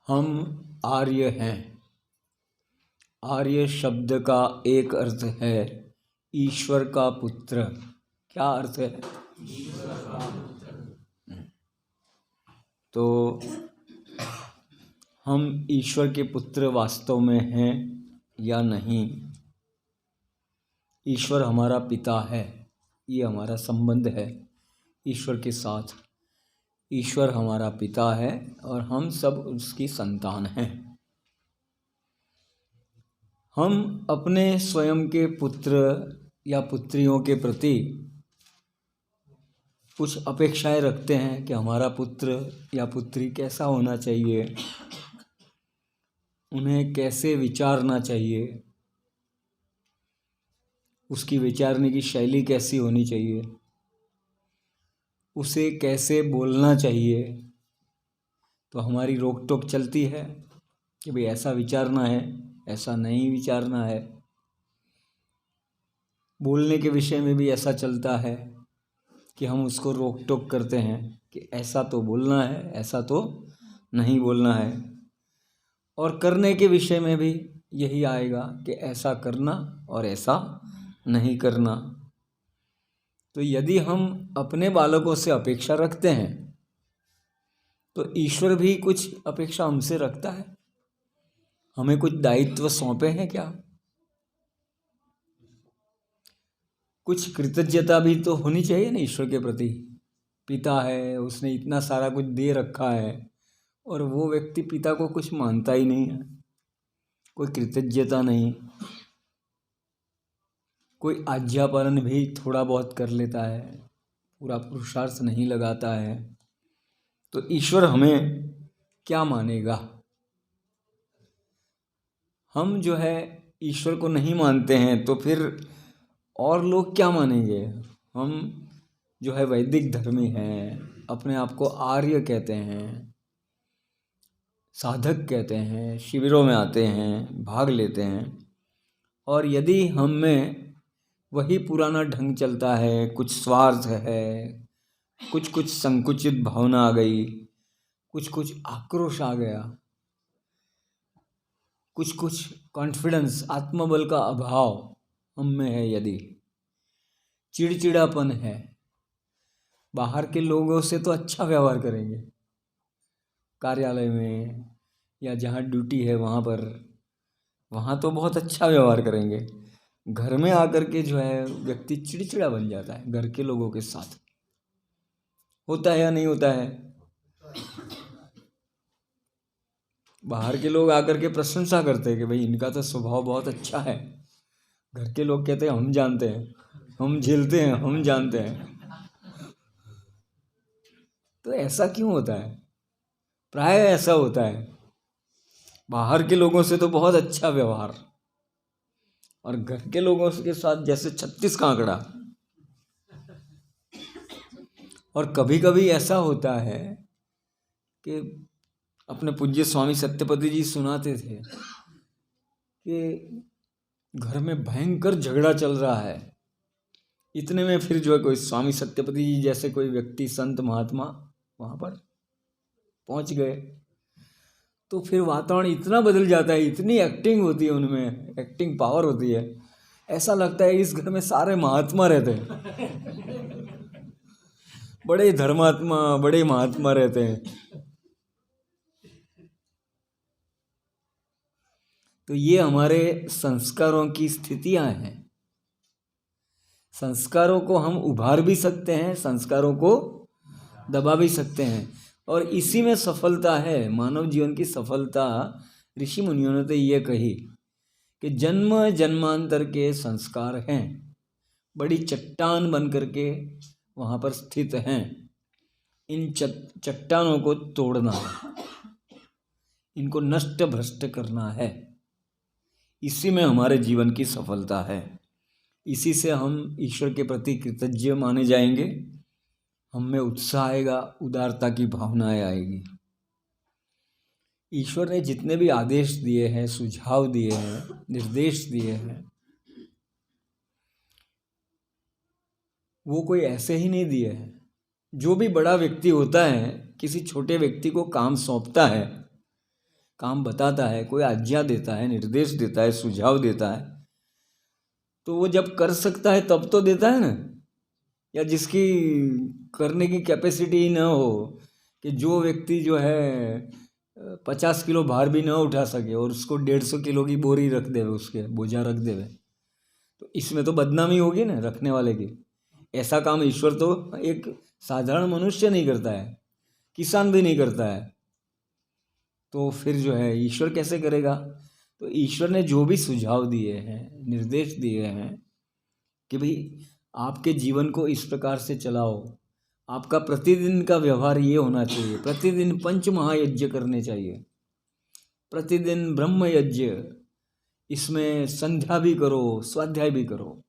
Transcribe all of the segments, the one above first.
हम आर्य हैं। आर्य शब्द का एक अर्थ है ईश्वर का पुत्र। क्या अर्थ है? ईश्वर का पुत्र। तो हम ईश्वर के पुत्र वास्तव में हैं या नहीं? ईश्वर हमारा पिता है, ये हमारा संबंध है ईश्वर के साथ। ईश्वर हमारा पिता है और हम सब उसकी संतान हैं। हम अपने स्वयं के पुत्र या पुत्रियों के प्रति कुछ अपेक्षाएं रखते हैं कि हमारा पुत्र या पुत्री कैसा होना चाहिए, उन्हें कैसे विचारना चाहिए, उसकी विचारने की शैली कैसी होनी चाहिए, उसे कैसे बोलना चाहिए। तो हमारी रोक टोक चलती है कि भाई ऐसा विचारना है, ऐसा नहीं विचारना है। बोलने के विषय में भी ऐसा चलता है कि हम उसको रोक टोक करते हैं कि ऐसा तो बोलना है, ऐसा तो नहीं बोलना है। और करने के विषय में भी यही आएगा कि ऐसा करना और ऐसा नहीं करना। तो यदि हम अपने बालकों से अपेक्षा रखते हैं तो ईश्वर भी कुछ अपेक्षा हमसे रखता है। हमें कुछ दायित्व सौंपे हैं क्या? कुछ कृतज्ञता भी तो होनी चाहिए ना ईश्वर के प्रति। पिता है, उसने इतना सारा कुछ दे रखा है और वो व्यक्ति पिता को कुछ मानता ही नहीं है, कोई कृतज्ञता नहीं, कोई आज्ञा पालन भी थोड़ा बहुत कर लेता है, पूरा पुरुषार्थ नहीं लगाता है, तो ईश्वर हमें क्या मानेगा? हम जो है ईश्वर को नहीं मानते हैं तो फिर और लोग क्या मानेंगे? हम जो है वैदिक धर्मी हैं, अपने आप को आर्य कहते हैं, साधक कहते हैं, शिविरों में आते हैं, भाग लेते हैं, और यदि हम में वही पुराना ढंग चलता है, कुछ स्वार्थ है, कुछ संकुचित भावना आ गई, कुछ आक्रोश आ गया, कुछ कॉन्फिडेंस, आत्मबल का अभाव हम में है, यदि चिड़चिड़ापन है, बाहर के लोगों से तो अच्छा व्यवहार करेंगे, कार्यालय में या जहाँ ड्यूटी है वहाँ तो बहुत अच्छा व्यवहार करेंगे। घर में आकर के जो है व्यक्ति चिड़चिड़ा बन जाता है। घर के लोगों के साथ होता है या नहीं होता है? बाहर के लोग आकर के प्रशंसा करते हैं कि भाई इनका तो स्वभाव बहुत अच्छा है। घर के लोग कहते हैं हम जानते हैं, हम झेलते हैं, हम जानते हैं। तो ऐसा क्यों होता है? प्राय ऐसा होता है, बाहर के लोगों से तो बहुत अच्छा व्यवहार और घर के लोगों के साथ जैसे 36 का आंकड़ा। और कभी कभी ऐसा होता है कि अपने पूज्य स्वामी सत्यपति जी सुनाते थे कि घर में भयंकर झगड़ा चल रहा है। इतने में फिर जो है कोई स्वामी सत्यपति जी जैसे कोई व्यक्ति, संत महात्मा वहाँ पर पहुँच गए, तो फिर वातावरण इतना बदल जाता है, इतनी एक्टिंग होती है उनमें, एक्टिंग पावर होती है, ऐसा लगता है इस घर में सारे महात्मा रहते हैं, बड़े धर्मात्मा, बड़े महात्मा रहते हैं। तो ये हमारे संस्कारों की स्थितियां हैं। संस्कारों को हम उभार भी सकते हैं, संस्कारों को दबा भी सकते हैं, और इसी में सफलता है मानव जीवन की सफलता। ऋषि मुनियों ने तो ये कही कि जन्म जन्मांतर के संस्कार हैं, बड़ी चट्टान बन करके वहाँ पर स्थित हैं। इन चट्टानों को तोड़ना है, इनको नष्ट भ्रष्ट करना है, इसी में हमारे जीवन की सफलता है। इसी से हम ईश्वर के प्रति कृतज्ञ माने जाएंगे, हम में उत्साह आएगा, उदारता की भावनाएं आएगी। ईश्वर ने जितने भी आदेश दिए हैं, सुझाव दिए हैं, निर्देश दिए हैं, वो कोई ऐसे ही नहीं दिए हैं। जो भी बड़ा व्यक्ति होता है, किसी छोटे व्यक्ति को काम सौंपता है काम बताता है, कोई आज्ञा देता है, निर्देश देता है, सुझाव देता है, तो वो जब कर सकता है तब तो देता है ना। या जिसकी करने की कैपेसिटी ही ना हो, कि जो व्यक्ति जो है 50 किलो भार भी ना उठा सके और उसको 150 किलो की बोरी रख देवे, उसके बोझा रख देवे, तो इसमें तो बदनामी होगी ना रखने वाले की। ऐसा काम ईश्वर तो एक साधारण मनुष्य नहीं करता है, किसान भी नहीं करता है, तो फिर जो है ईश्वर कैसे करेगा। तो ईश्वर ने जो भी सुझाव दिए हैं, निर्देश दिए हैं कि भाई आपके जीवन को इस प्रकार से चलाओ, आपका प्रतिदिन का व्यवहार ये होना चाहिए, प्रतिदिन 5 महायज्ञ करने चाहिए, प्रतिदिन ब्रह्म यज्ञ, इसमें संध्या भी करो, स्वाध्याय भी करो,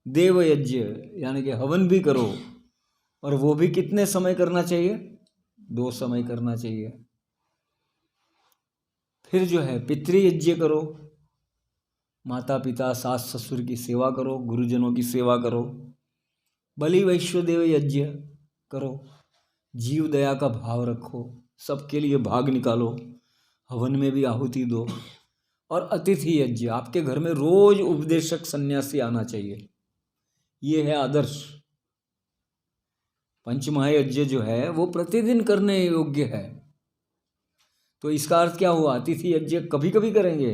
देव यज्ञ यानी कि हवन भी करो, और वो भी कितने समय करना चाहिए, 2 समय करना चाहिए। फिर जो है पितृयज्ञ करो, माता पिता सास ससुर की सेवा करो, गुरुजनों की सेवा करो, बलि वैश्वदेव यज्ञ करो, जीव दया का भाव रखो, सबके लिए भाग निकालो, हवन में भी आहुति दो, और अतिथि यज्ञ, आपके घर में रोज उपदेशक सन्यासी आना चाहिए, ये है आदर्श। पंचमहायज्ञ जो है वो प्रतिदिन करने योग्य है। तो इसका अर्थ क्या हुआ, अतिथि यज्ञ कभी कभी करेंगे।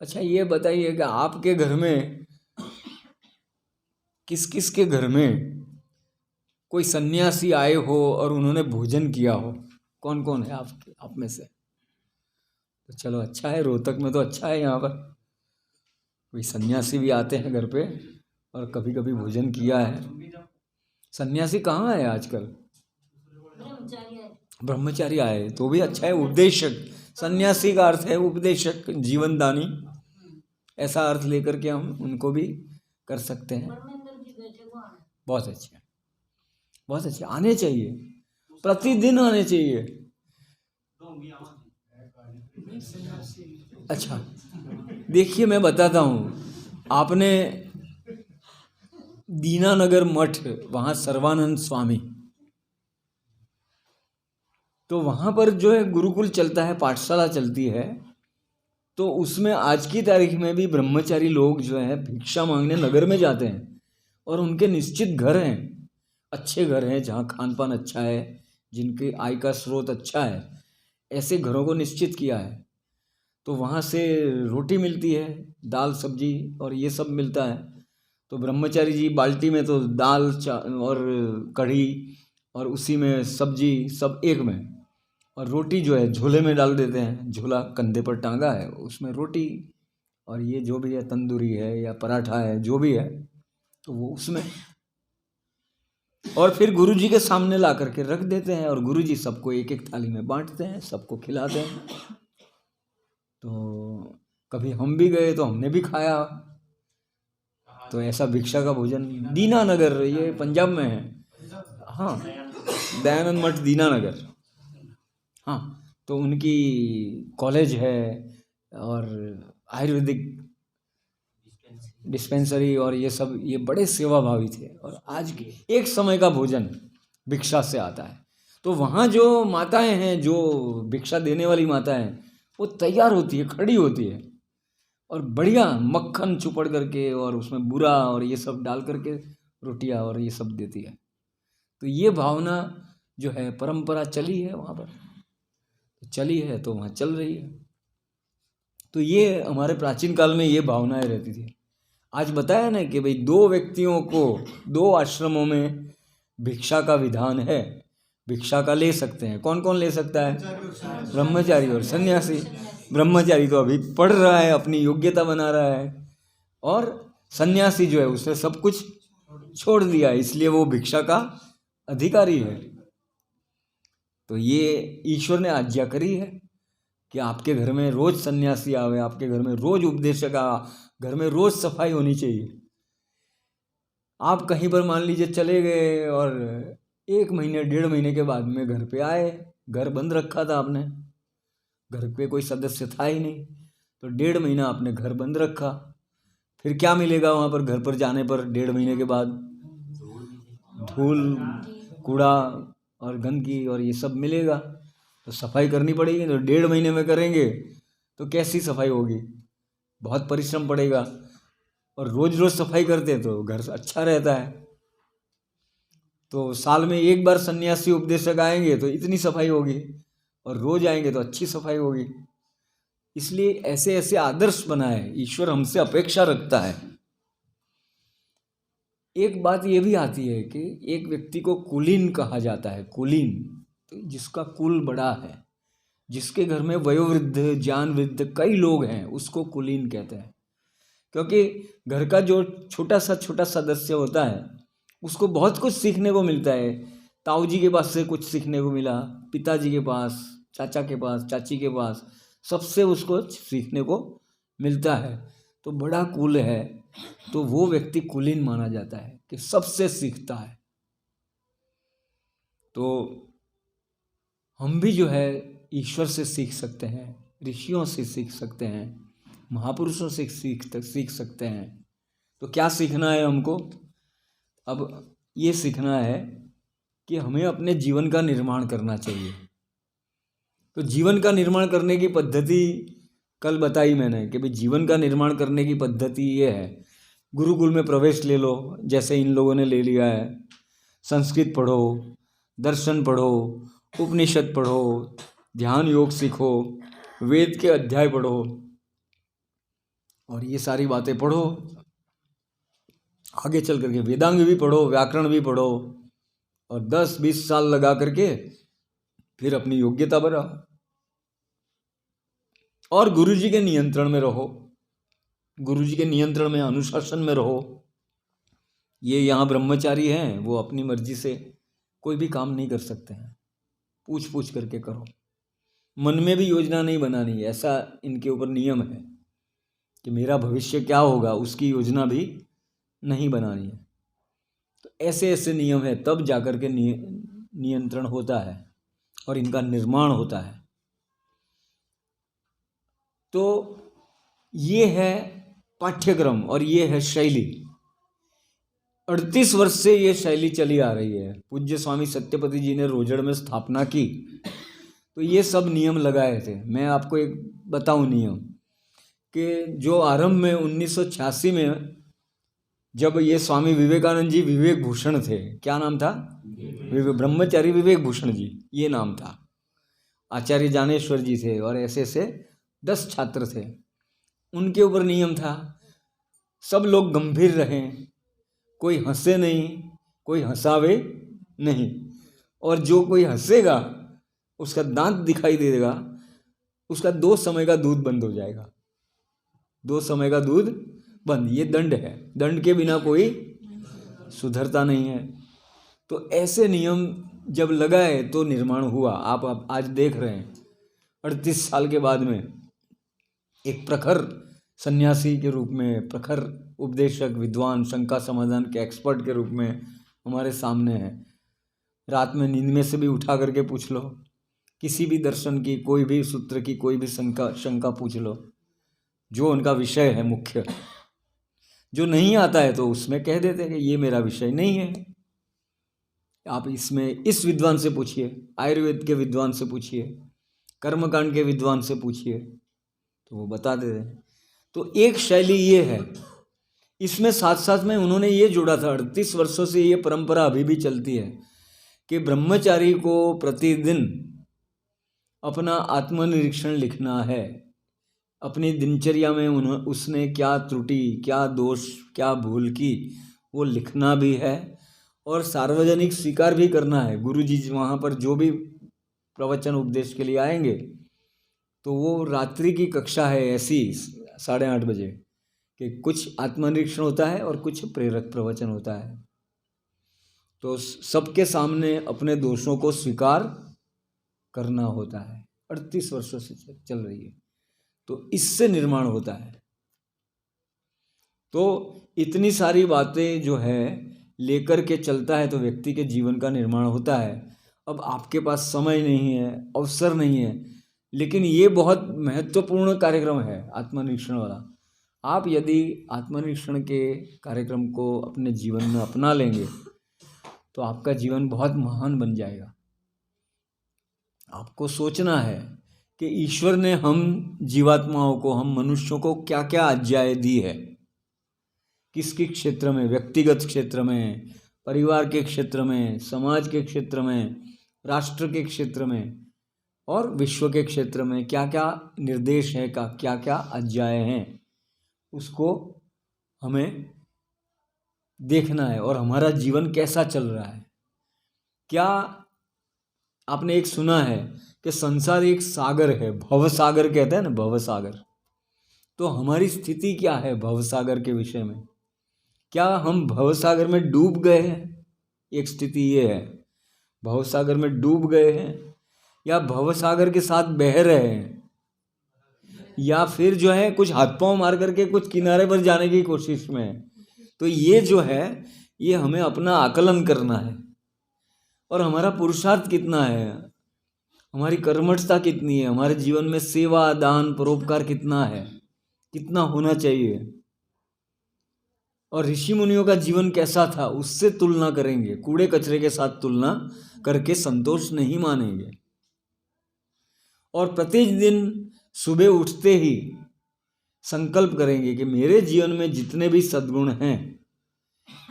अच्छा ये बताइए कि आपके घर में किस किस के घर में कोई सन्यासी आए हो और उन्होंने भोजन किया हो, कौन कौन है आपके आप में से। तो चलो अच्छा है, रोहतक में तो अच्छा है, यहाँ पर कोई सन्यासी भी आते हैं घर पे और कभी कभी भोजन किया है। सन्यासी कहाँ है आजकल, ब्रह्मचारी आए तो भी अच्छा है। उपदेशक, सन्यासी का अर्थ है उपदेशक, जीवनदानी, ऐसा अर्थ लेकर के हम उनको भी कर सकते हैं। बहुत अच्छे, बहुत अच्छे, आने चाहिए, प्रतिदिन आने चाहिए। अच्छा देखिए मैं बताता हूँ, आपने दीनानगर मठ, वहाँ सर्वानंद स्वामी, तो वहाँ पर जो है गुरुकुल चलता है, पाठशाला चलती है, तो उसमें आज की तारीख में भी ब्रह्मचारी लोग जो है भिक्षा मांगने नगर में जाते हैं, और उनके निश्चित घर हैं, अच्छे घर हैं जहाँ खान पान अच्छा है, जिनके आय का स्रोत अच्छा है, ऐसे घरों को निश्चित किया है। तो वहाँ से रोटी मिलती है, दाल सब्जी और ये सब मिलता है। तो ब्रह्मचारी जी बाल्टी में तो दाल और कढ़ी और उसी में सब्जी सब एक में, और रोटी जो है झोले में डाल देते हैं, झोला कंधे पर टांगा है, उसमें रोटी और ये जो भी है तंदूरी है या पराठा है जो भी है, तो वो उसमें, और फिर गुरुजी के सामने ला करके रख देते हैं, और गुरुजी सबको एक एक थाली में बांटते हैं, सबको खिलाते हैं। तो कभी हम भी गए तो हमने भी खाया। तो ऐसा भिक्षा का भोजन, दीनानगर, ये पंजाब में है, हाँ दयानंद मठ दीनानगर, हाँ। तो उनकी कॉलेज है और आयुर्वेदिक डिस्पेंसरी और ये सब, ये बड़े सेवा भावी थे। और आज एक समय का भोजन भिक्षा से आता है। तो वहाँ जो माताएं हैं, जो भिक्षा देने वाली माताएं, वो तैयार होती है, खड़ी होती है, और बढ़िया मक्खन चुपड़ करके और उसमें बुरा और ये सब डाल करके रोटियां और ये सब देती है। तो ये भावना जो है परंपरा चली है वहाँ पर, चली है तो वहाँ चल रही है। तो ये हमारे प्राचीन काल में ये भावनाएं रहती थी। आज बताया ना कि भाई 2 व्यक्तियों को 2 आश्रमों में भिक्षा का विधान है, भिक्षा का ले सकते हैं। कौन कौन ले सकता है, ब्रह्मचारी और सन्यासी। ब्रह्मचारी तो अभी पढ़ रहा है, अपनी योग्यता बना रहा है, और सन्यासी जो है उसने सब कुछ छोड़ दिया, इसलिए वो भिक्षा का अधिकारी है। तो ये ईश्वर ने आज्ञा करी है कि आपके घर में रोज सन्यासी आवे, आपके घर में रोज उपदेशक आ, घर में रोज सफाई होनी चाहिए। आप कहीं पर मान लीजिए चले गए और 1 महीने 1.5 महीने के बाद में घर पे आए, घर बंद रखा था आपने, घर पे कोई सदस्य था ही नहीं, तो 1.5 महीना आपने घर बंद रखा, फिर क्या मिलेगा वहाँ पर, घर पर जाने पर 1.5 महीने के बाद धूल, कूड़ा और गंदगी और ये सब मिलेगा। तो सफाई करनी पड़ेगी। तो 1.5 महीने में करेंगे तो कैसी सफाई होगी, बहुत परिश्रम पड़ेगा। और रोज रोज सफाई करते तो घर अच्छा रहता है। तो साल में एक बार सन्यासी उपदेशक आएंगे तो इतनी सफाई होगी, और रोज आएंगे तो अच्छी सफाई होगी। इसलिए ऐसे ऐसे आदर्श बनाए, ईश्वर हमसे अपेक्षा रखता है। एक बात ये भी आती है कि एक व्यक्ति को कुलीन कहा जाता है। कुलीन तो जिसका कुल बड़ा है, जिसके घर में वयोवृद्ध ज्ञान वृद्ध कई लोग हैं, उसको कुलीन कहते हैं। क्योंकि घर का जो छोटा सा सदस्य होता है उसको बहुत कुछ सीखने को मिलता है। ताऊ जी के पास से कुछ सीखने को मिला, पिताजी के पास, चाचा के पास, चाची के पास, सबसे उसको सीखने को मिलता है। तो बड़ा कुल है तो वो व्यक्ति कुलीन माना जाता है कि सबसे सीखता है। तो हम भी जो है ईश्वर से सीख सकते हैं, ऋषियों से सीख सकते हैं, महापुरुषों से सीख सकते हैं। तो क्या सीखना है हमको? अब ये सीखना है कि हमें अपने जीवन का निर्माण करना चाहिए। तो जीवन का निर्माण करने की पद्धति कल बताई मैंने कि भाई जीवन का निर्माण करने की पद्धति ये है, गुरुकुल में प्रवेश ले लो, जैसे इन लोगों ने ले लिया है। संस्कृत पढ़ो, दर्शन पढ़ो, उपनिषद पढ़ो, ध्यान योग सीखो, वेद के अध्याय पढ़ो, और ये सारी बातें पढ़ो। आगे चल करके वेदांग भी पढ़ो, व्याकरण भी पढ़ो, और 10-20 साल लगा करके फिर अपनी योग्यता बढ़ाओ, और गुरुजी के नियंत्रण में रहो, गुरुजी के नियंत्रण में, अनुशासन में रहो। ये यहाँ ब्रह्मचारी हैं, वो अपनी मर्जी से कोई भी काम नहीं कर सकते हैं, पूछ पूछ करके करो। मन में भी योजना नहीं बनानी, ऐसा इनके ऊपर नियम है कि मेरा भविष्य क्या होगा उसकी योजना भी नहीं बनानी है। तो ऐसे ऐसे नियम है, तब जाकर के नियंत्रण होता है और इनका निर्माण होता है। तो ये है पाठ्यक्रम और ये है शैली। 38 वर्ष से ये शैली चली आ रही है। पूज्य स्वामी सत्यपति जी ने रोजड़ में स्थापना की तो ये सब नियम लगाए थे। मैं आपको एक बताऊं नियम कि जो आरंभ में 1986 में जब ये स्वामी विवेकानंद जी विवेक भूषण थे, क्या नाम था? ब्रह्मचारी विवेक भूषण जी, ये नाम था। आचार्य ज्ञानेश्वर जी थे और ऐसे ऐसे 10 छात्र थे। उनके ऊपर नियम था सब लोग गंभीर रहें, कोई हंसे नहीं, कोई हंसावे नहीं, और जो कोई हंसेगा उसका दांत दिखाई देगा, उसका 2 समय का दूध बंद हो जाएगा। 2 समय का दूध बंद, ये दंड है। दंड के बिना कोई सुधरता नहीं है। तो ऐसे नियम जब लगाए तो निर्माण हुआ। आप आज देख रहे हैं 38 साल के बाद में एक प्रखर सन्यासी के रूप में, प्रखर उपदेशक, विद्वान, शंका समाधान के एक्सपर्ट के रूप में हमारे सामने है। रात में नींद में से भी उठा करके पूछ लो, किसी भी दर्शन की, कोई भी सूत्र की, कोई भी शंका पूछ लो, जो उनका विषय है मुख्य। जो नहीं आता है तो उसमें कह देते हैं कि ये मेरा विषय नहीं है। आप इसमें इस विद्वान से पूछिए, आयुर्वेद के विद्वान से पूछिए, कर्मकांड के विद्वान से पूछिए, तो वो बता देते हैं। तो एक शैली ये है। इसमें साथ साथ में उन्होंने ये जोड़ा था, 38 वर्षों से ये परंपरा अभी भी चलती है कि ब्रह्मचारी को प्रतिदिन अपना आत्मनिरीक्षण लिखना है। अपनी दिनचर्या में उसने क्या त्रुटि, क्या दोष, क्या भूल की, वो लिखना भी है और सार्वजनिक स्वीकार भी करना है। गुरु जी वहाँ पर जो भी प्रवचन उपदेश के लिए आएंगे तो वो रात्रि की कक्षा है ऐसी 8:30 बजे कि कुछ आत्मनिरीक्षण होता है और कुछ प्रेरक प्रवचन होता है। तो सबके सामने अपने दोषों को स्वीकार करना होता है। 38 वर्षों से चल रही है, तो इससे निर्माण होता है। तो इतनी सारी बातें जो है लेकर के चलता है तो व्यक्ति के जीवन का निर्माण होता है। अब आपके पास समय नहीं है, अवसर नहीं है, लेकिन ये बहुत महत्वपूर्ण कार्यक्रम है आत्मनिरीक्षण वाला। आप यदि आत्मनिरीक्षण के कार्यक्रम को अपने जीवन में अपना लेंगे तो आपका जीवन बहुत महान बन जाएगा। आपको सोचना है कि ईश्वर ने हम जीवात्माओं को, हम मनुष्यों को क्या क्या आज्ञाएं दी है, किस किस क्षेत्र में, व्यक्तिगत क्षेत्र में, परिवार के क्षेत्र में, समाज के क्षेत्र में, राष्ट्र के क्षेत्र में और विश्व के क्षेत्र में क्या क्या निर्देश है, का क्या क्या आज्ञाएं हैं, उसको हमें देखना है। और हमारा जीवन कैसा चल रहा है। क्या आपने एक सुना है कि संसार एक सागर है, भवसागर कहते हैं ना, भवसागर। तो हमारी स्थिति क्या है भवसागर के विषय में? क्या हम भवसागर में डूब गए हैं? एक स्थिति ये है, भवसागर में डूब गए हैं या भवसागर के साथ बह रहे हैं, या फिर जो है कुछ हाथ पांव मार करके कुछ किनारे पर जाने की कोशिश में है। तो ये जो है, ये हमें अपना आकलन करना है। और हमारा पुरुषार्थ कितना है, हमारी कर्मठता कितनी है, हमारे जीवन में सेवा, दान, परोपकार कितना है, कितना होना चाहिए, और ऋषि मुनियों का जीवन कैसा था, उससे तुलना करेंगे। कूड़े कचरे के साथ तुलना करके संतोष नहीं मानेंगे। और प्रतिदिन सुबह उठते ही संकल्प करेंगे कि मेरे जीवन में जितने भी सद्गुण हैं,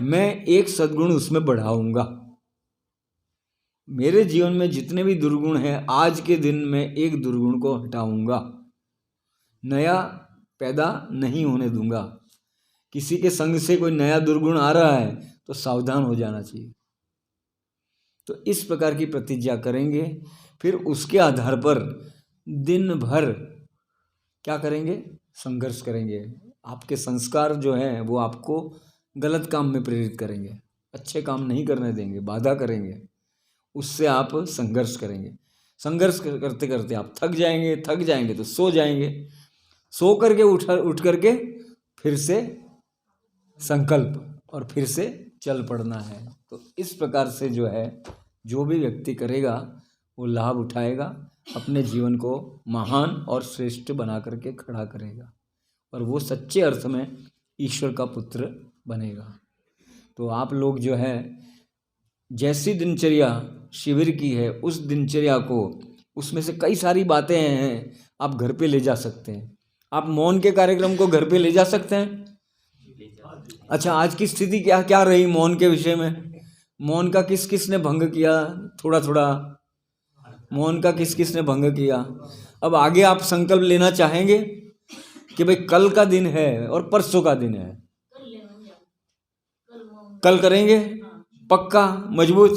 मैं एक सद्गुण उसमें बढ़ाऊंगा। मेरे जीवन में जितने भी दुर्गुण हैं, आज के दिन में एक दुर्गुण को हटाऊंगा, नया पैदा नहीं होने दूंगा। किसी के संग से कोई नया दुर्गुण आ रहा है तो सावधान हो जाना चाहिए। तो इस प्रकार की प्रतिज्ञा करेंगे। फिर उसके आधार पर दिन भर क्या करेंगे, संघर्ष करेंगे। आपके संस्कार जो हैं वो आपको गलत काम में प्रेरित करेंगे, अच्छे काम नहीं करने देंगे, बाधा करेंगे, उससे आप संघर्ष करेंगे। संघर्ष करते करते आप थक जाएंगे तो सो जाएंगे, सो करके उठ करके फिर से संकल्प और फिर से चल पड़ना है। तो इस प्रकार से जो है, जो भी व्यक्ति करेगा वो लाभ उठाएगा, अपने जीवन को महान और श्रेष्ठ बना करके खड़ा करेगा, और वो सच्चे अर्थ में ईश्वर का पुत्र बनेगा। तो आप लोग जो है, जैसी दिनचर्या शिविर की है, उस दिनचर्या को, उसमें से कई सारी बातें हैं आप घर पे ले जा सकते हैं। आप मौन के कार्यक्रम को घर पे ले जा सकते हैं। अच्छा, आज की स्थिति क्या क्या रही मौन के विषय में? मौन का किस किस ने भंग किया? थोड़ा थोड़ा मौन का किस किस ने भंग किया? अब आगे आप संकल्प लेना चाहेंगे कि भाई कल का दिन है और परसों का दिन है, कल करेंगे पक्का, मजबूत?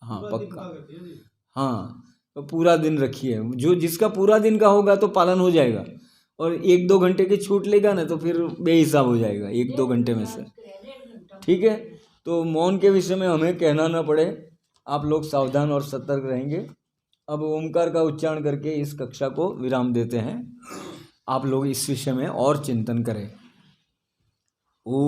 हाँ पक्का। हाँ, तो पूरा दिन रखिए। जो जिसका पूरा दिन का होगा तो पालन हो जाएगा, और 1-2 घंटे की छूट लेगा ना तो फिर बेहिसाब हो जाएगा 1-2 घंटे में से। ठीक है, तो मौन के विषय में हमें कहना ना पड़े, आप लोग सावधान और सतर्क रहेंगे। अब ओमकार का उच्चारण करके इस कक्षा को विराम देते हैं। आप लोग इस विषय में और चिंतन करें। ओ